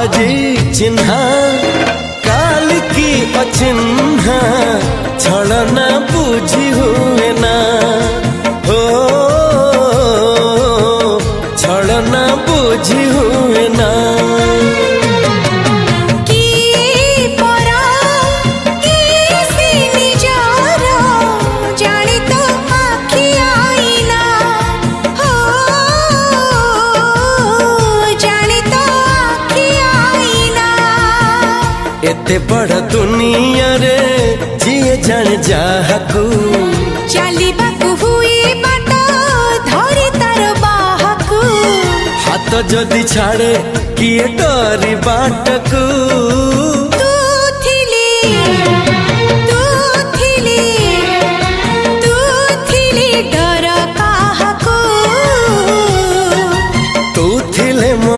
आजी चिन्हा काल की अचिन्हा छलना बुझी हुए ना हो छलना बुझी हुए ना एते बड़ दुनिया रे जिए जान जाहकू चलिबाकू हुई बाट धरी तार बाहकू हाथ जदि छाड़े किए डरी बाटकू तू थिली तू